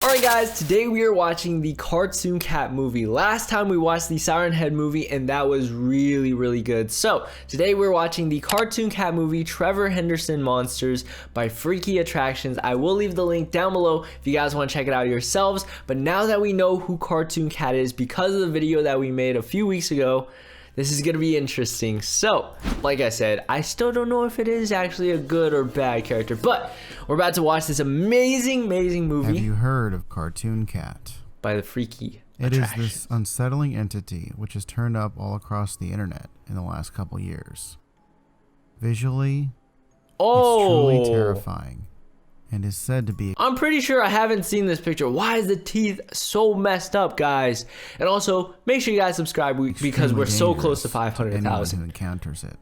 Alright guys, today we are watching the Cartoon Cat movie. Last time we watched the Siren Head movie and that was really good. So today we're watching the Cartoon Cat movie Trevor Henderson Monsters by Freaky Attractions. I will leave the link down below if you guys want to check it out yourselves. But now that we know who Cartoon Cat is because of the video that we made a few weeks ago, this is going to be interesting. So, like I said, I still don't know if it is actually a good or bad character, but we're about to watch this amazing movie. Have you heard of Cartoon Cat? By the Freaky It Attractions. is this unsettling entity which has turned up all across the internet in the last couple years. Visually, it's truly terrifying and is said to be... I'm pretty sure I haven't seen this picture. Why is the teeth so messed up, guys? And also, make sure you guys subscribe because we're so close to 500,000. who encounters it.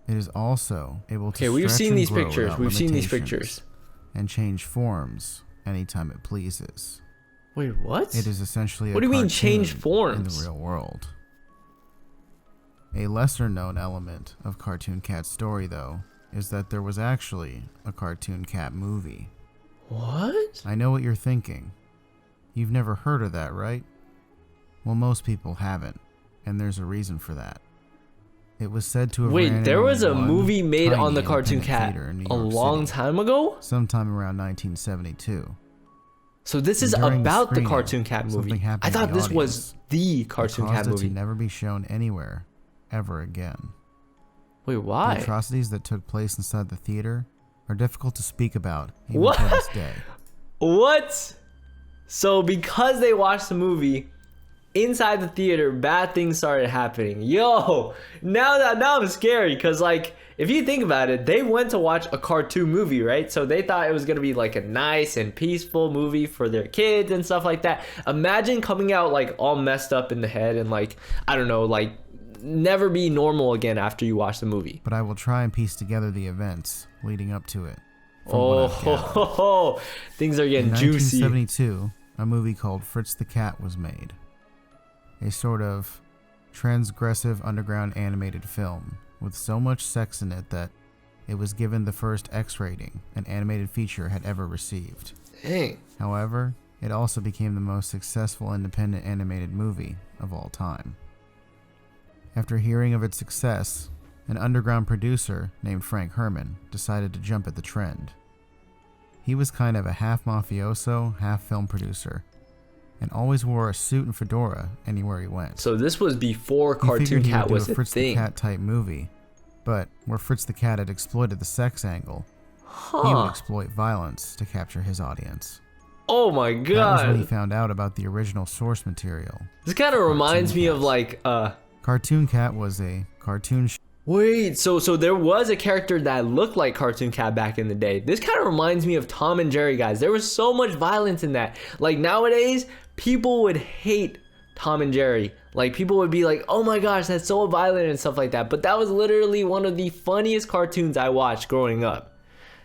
It is also able to we've stretch seen and these grow pictures. without We've seen these limitations pictures. and change forms anytime it pleases. Wait, what? It is essentially What do you mean change in forms? the real world. A lesser known element of Cartoon Cat's story, though, is that there was actually a Cartoon Cat movie. What? I know what you're thinking. You've never heard of that, right? Well, most people haven't, and there's a reason for that. It was said to have Wait, there was a one movie made tiny on the Cartoon independent Cat theater in New a York long City, time ago? sometime around 1972. So this is And during about the screening, Cartoon Cat movie. something happened I to thought the this was audience the that Cartoon caused Cat it movie. to never be shown anywhere, ever again. Wait, why? The atrocities that took place inside the theater are difficult to speak about even What? to this day. What? So because they watched the movie inside the theater, bad things started happening. Yo, now I'm scary because, like, if you think about it, they went to watch a cartoon movie, right? So they thought it was gonna be like a nice and peaceful movie for their kids and stuff like that. Imagine coming out like all messed up in the head and, like, I don't know, like never be normal again after you watch the movie. But I will try and piece together the events leading up to it. From what I've gathered. Oh, things are getting In juicy. 1972, a movie called Fritz the Cat was made. A sort of transgressive underground animated film with so much sex in it that it was given the first X rating an animated feature had ever received. Dang. However, it also became the most successful independent animated movie of all time. After hearing of its success, an underground producer named Frank Herman decided to jump at the trend. He was kind of a half mafioso, half film producer, and always wore a suit and fedora anywhere he went. So this was before He Cartoon figured he Cat would was do a a Fritz the thing. Cat type movie, but where Fritz the Cat had exploited the sex angle, he would Huh. exploit violence to capture his audience. Oh my That was when he god. found out about the original source material. This kind of reminds me of Cats. like Cartoon Cat was a cartoon wait, so there was a character that looked like Cartoon Cat back in the day. This kind of reminds me of Tom and Jerry, guys. There was so much violence in that. Like nowadays, people would hate Tom and Jerry. Like people would be like, "Oh my gosh, that's so violent" and stuff like that. But that was literally one of the funniest cartoons I watched growing up.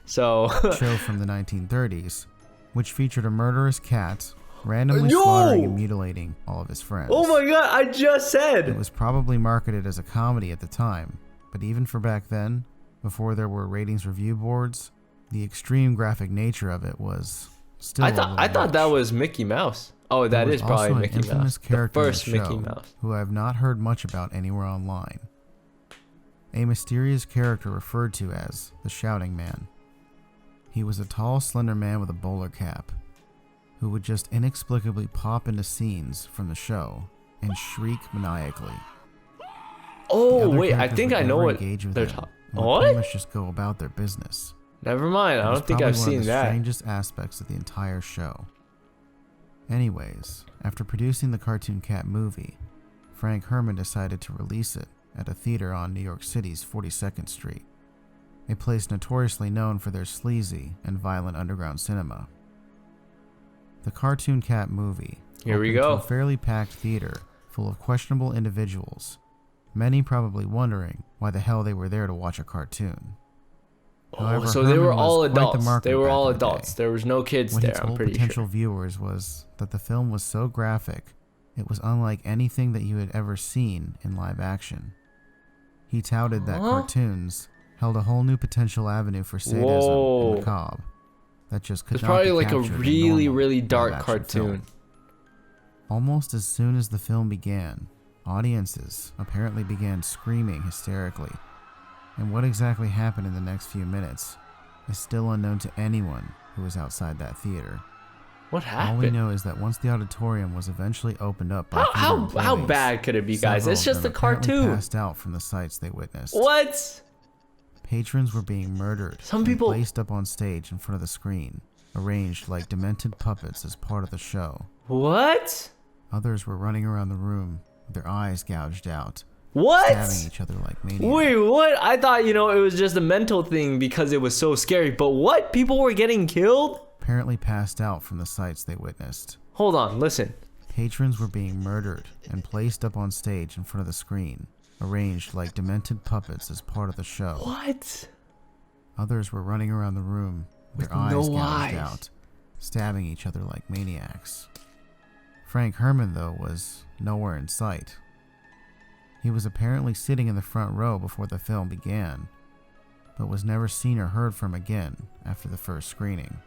So show from the 1930s, which featured a murderous cat randomly Yo! slaughtering and mutilating all of his friends. oh my god, I just It said. was probably marketed as a comedy at the time, but even for back then, before there were ratings review boards, the extreme graphic nature of it was still I a little thought that much. was Mickey Mouse. Oh, There that was is probably also an Mickey infamous Mouse. The character in the first Mickey show Mouse. who I have not heard much about anywhere online. A mysterious character referred to as the Shouting Man. He was a tall, slender man with a bowler cap, who would just inexplicably pop into scenes from the show and shriek maniacally. The Oh other wait, I characters think would I know never what engage with they're him talking. and would pretty What? much just go about their business. Never mind. I It was don't think probably I've one seen of the that. strangest aspects of the entire show. Anyways, after producing the Cartoon Cat movie, Frank Herman decided to release it at a theater on New York City's 42nd Street, a place notoriously known for their sleazy and violent underground cinema. The Cartoon Cat movie Here we opened to go. a fairly packed theater full of questionable individuals, many probably wondering why the hell they were there to watch a cartoon. Oh, However, so they Herman were was all quite the adults. marketer They were back all in the day. adults. There was no kids What he there, I'm told pretty potential sure. viewers was that the film was so graphic, it was unlike anything that you had ever seen in live action. He touted that Huh? cartoons held a whole new potential avenue for sadism Whoa. and macabre, that just could It's not probably be like a captured in really, normal really dark live-action cartoon. film. Almost as soon as the film began, audiences apparently began screaming hysterically. And what exactly happened in the next few minutes is still unknown to anyone who was outside that theater. What All we happened? know is that once the auditorium was eventually opened up by How employees, bad could it be, guys? several It's of just a them apparently cartoon. passed out from the sights they witnessed. What? Patrons were being murdered Some and people- placed up on stage in front of the screen, arranged like demented puppets as part of the show. What? Others were running around the room with their eyes gouged out, What? stabbing each other like maniacs. Wait, what? I thought, it was just a mental thing because it was so scary. But what? People were getting killed? Apparently passed out from the sights they witnessed. Hold on, listen. Patrons were being murdered and placed up on stage in front of the screen, arranged like demented puppets as part of the show. What? Others were running around the room with their With eyes no gouged eyes. out, stabbing each other like maniacs. Frank Herman, though, was nowhere in sight. He was apparently sitting in the front row before the film began, but was never seen or heard from again after the first screening.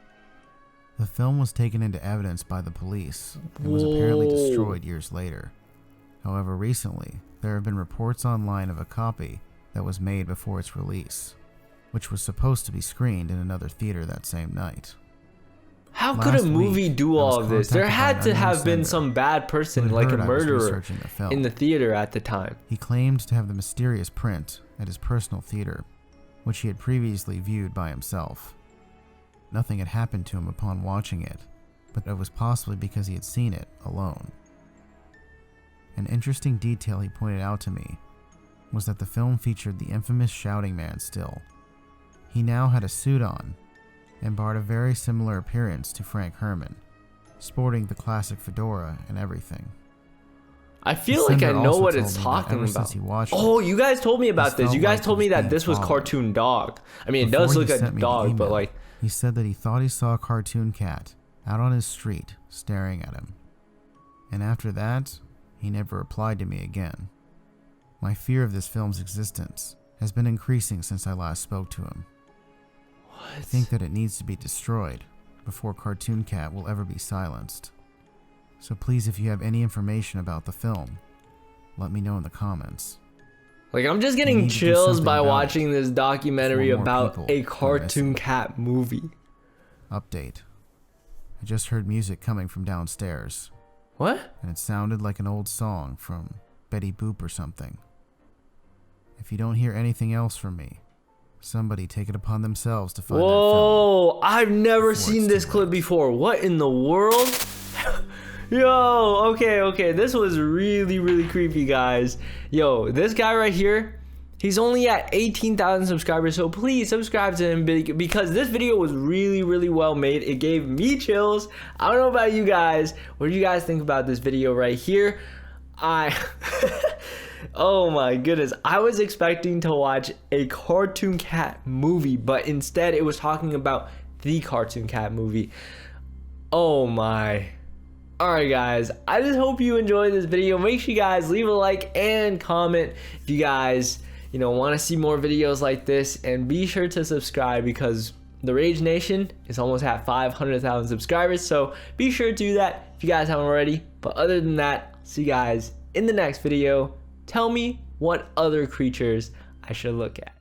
The film was taken into evidence by the police and was apparently Whoa. destroyed years later. However, recently, there have been reports online of a copy that was made before its release, which was supposed to be screened in another theater that same night. How could a Last movie week, do I was all of this? There contacted by had an to unknown have been sender some bad person, who like a heard I was murderer, researching the film. in the theater at the time. He claimed to have the mysterious print at his personal theater, which he had previously viewed by himself. Nothing had happened to him upon watching it, but it was possibly because he had seen it alone. An interesting detail he pointed out to me was that the film featured the infamous Shouting Man still. He now had a suit on, and barred a very similar appearance to Frank Herman, sporting the classic fedora and everything. I The feel like I sender know also what told it's me that talking ever about. since he watched Oh, it, you guys told me about This this. You felt guys like told he me was that being this was followed. cartoon dog. I mean, it Before does look he like sent a me the dog, but email, like, he said that he thought he saw a cartoon cat out on his street staring at him. And after that, he never replied to me again. My fear of this film's existence has been increasing since I last spoke to him. I think that it needs to be destroyed before Cartoon Cat will ever be silenced. So please, if you have any information about the film, let me know in the comments. Like, I'm just We getting need to do chills something by about it watching this documentary before more about people a are cartoon missing. cat movie. Update. I just heard music coming from downstairs, What? and it sounded like an old song from Betty Boop or something. If you don't hear anything else from me, somebody take it upon themselves to find that film. Whoa, I've never before seen it's this too clip late. before. What in the world? Yo, okay. This was really, really creepy, guys. Yo, this guy right here, he's only at 18,000 subscribers, so please subscribe to him because this video was really, really well made. It gave me chills. I don't know about you guys. What do you guys think about this video right here? Oh my goodness. I was expecting to watch a Cartoon Cat movie, but instead it was talking about the Cartoon Cat movie. Oh my. Alright guys, I just hope you enjoyed this video. Make sure you guys leave a like and comment if you guys, want to see more videos like this, and be sure to subscribe because the Rage Nation is almost at 500,000 subscribers, so be sure to do that if you guys haven't already. But other than that, see you guys in the next video. Tell me what other creatures I should look at.